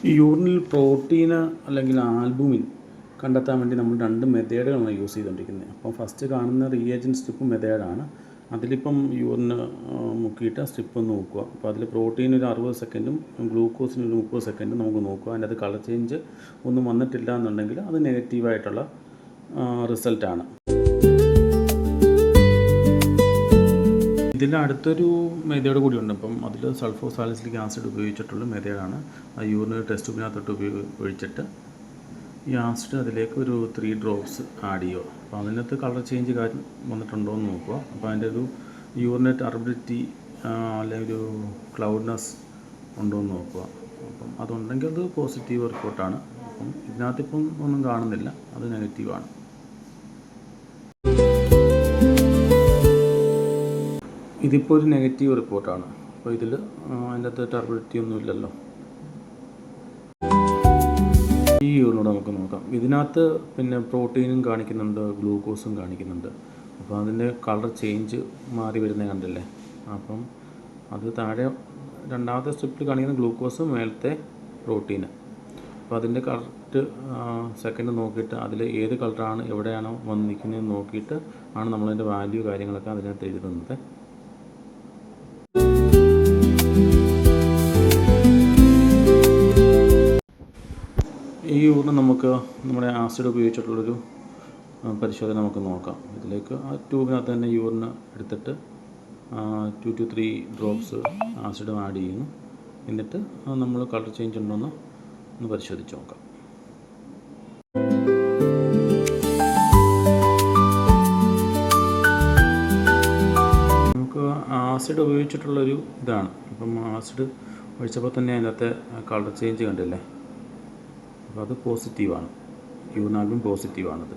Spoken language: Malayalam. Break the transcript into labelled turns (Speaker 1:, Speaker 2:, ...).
Speaker 1: ഈ യൂറിനിൽ പ്രോട്ടീന് അല്ലെങ്കിൽ ആൽബുമിൻ കണ്ടെത്താൻ വേണ്ടി നമ്മൾ 2 മെത്തേഡുകളാണ് യൂസ് ചെയ്തുകൊണ്ടിരിക്കുന്നത്. അപ്പം ഫസ്റ്റ് കാണുന്ന റിയേജൻറ്റ് സ്ട്രിപ്പ് മെത്തേഡാണ്. അതിലിപ്പം യൂറിന് മുക്കിയിട്ട് സ്ട്രിപ്പ് ഒന്ന് നോക്കുക. അപ്പോൾ അതിൽ പ്രോട്ടീൻ ഒരു 60 സെക്കൻഡും ഗ്ലൂക്കോസിന് ഒരു 30 സെക്കൻഡും നമുക്ക് നോക്കുക. അതിൻ്റെ അത് കളർ ചേഞ്ച് ഒന്നും വന്നിട്ടില്ല എന്നുണ്ടെങ്കിൽ അത് നെഗറ്റീവായിട്ടുള്ള റിസൾട്ടാണ്. ഇതിൽ അടുത്തൊരു മെത്തേഡ് കൂടിയുണ്ട്. അപ്പം അതിൽ സൾഫോസാലിസിലിക് ആസിഡ് ഉപയോഗിച്ചിട്ടുള്ള മെത്തേഡാണ്. ആ യൂറിനറി ടെസ്റ്റ് ട്യൂബിനകത്തോട്ട് ഒഴിച്ചിട്ട് ഈ ആസിഡ് അതിലേക്ക് ഒരു 3 ഡ്രോപ്സ് ആഡ് ചെയ്യുക. അപ്പോൾ അതിനകത്ത് കളർ ചേഞ്ച് കാര്യം വന്നിട്ടുണ്ടോ എന്ന് നോക്കുക. അപ്പോൾ അതിൻ്റെ ഒരു യൂറിനറി ടർബിഡിറ്റി അല്ലെങ്കിൽ ഒരു ക്ലൗഡ്നെസ് ഉണ്ടോ എന്ന് നോക്കുക. അപ്പം അതുണ്ടെങ്കിൽ അത് പോസിറ്റീവ് റിപ്പോർട്ടാണ്. അപ്പം ഇതിനകത്തിപ്പം ഒന്നും കാണുന്നില്ല, അത് നെഗറ്റീവാണ്. ഇതിപ്പോൾ ഒരു നെഗറ്റീവ് റിപ്പോർട്ടാണ്. അപ്പോൾ ഇതിൽ അതിൻ്റെ അകത്ത് ടർബിഡിറ്റി ഒന്നും ഇല്ലല്ലോ. ഈ യൂറിനോട് നമുക്ക് നോക്കാം. ഇതിനകത്ത് പിന്നെ പ്രോട്ടീനും കാണിക്കുന്നുണ്ട്, ഗ്ലൂക്കോസും കാണിക്കുന്നുണ്ട്. അപ്പോൾ അതിൻ്റെ കളർ ചേഞ്ച് മാറി വരുന്നത് കണ്ടില്ലേ. അപ്പം അത് താഴെ രണ്ടാമത്തെ സ്ട്രിപ്പിൽ കാണിക്കുന്ന ഗ്ലൂക്കോസ്, മേലത്തെ പ്രോട്ടീന്. അപ്പോൾ അതിൻ്റെ കറക്റ്റ് സെക്കൻഡ് നോക്കിയിട്ട് അതിൽ ഏത് കളറാണ് എവിടെയാണോ വന്ന് നിൽക്കുന്നതെന്ന് നോക്കിയിട്ട് ആണ് നമ്മളതിൻ്റെ വാല്യൂ കാര്യങ്ങളൊക്കെ അതിനകത്ത് എഴുതുന്നത്. ഈ യൂറിന് നമുക്ക് നമ്മുടെ ആസിഡ് ഉപയോഗിച്ചിട്ടുള്ളൊരു പരിശോധന നമുക്ക് നോക്കാം. ഇതിലേക്ക് ആ ട്യൂബിനകത്ത് തന്നെ യൂറിന് എടുത്തിട്ട് 2 to 3 ഡ്രോപ്സ് ആസിഡ് ആഡ് ചെയ്യുന്നു. എന്നിട്ട് നമ്മൾ കളർ ചേഞ്ച് ഉണ്ടോയെന്ന് ഒന്ന് പരിശോധിച്ച് നോക്കാം. നമുക്ക് ആസിഡ് ഉപയോഗിച്ചിട്ടുള്ളൊരു ഇതാണ്. അപ്പം ആസിഡ് ഒഴിച്ചപ്പോൾ തന്നെ അതിനകത്തെ കളർ ചേഞ്ച് കണ്ടില്ലേ. അപ്പോൾ അത് പോസിറ്റീവാണ്. യൂറിൻ ആൽബും പോസിറ്റീവാണത്.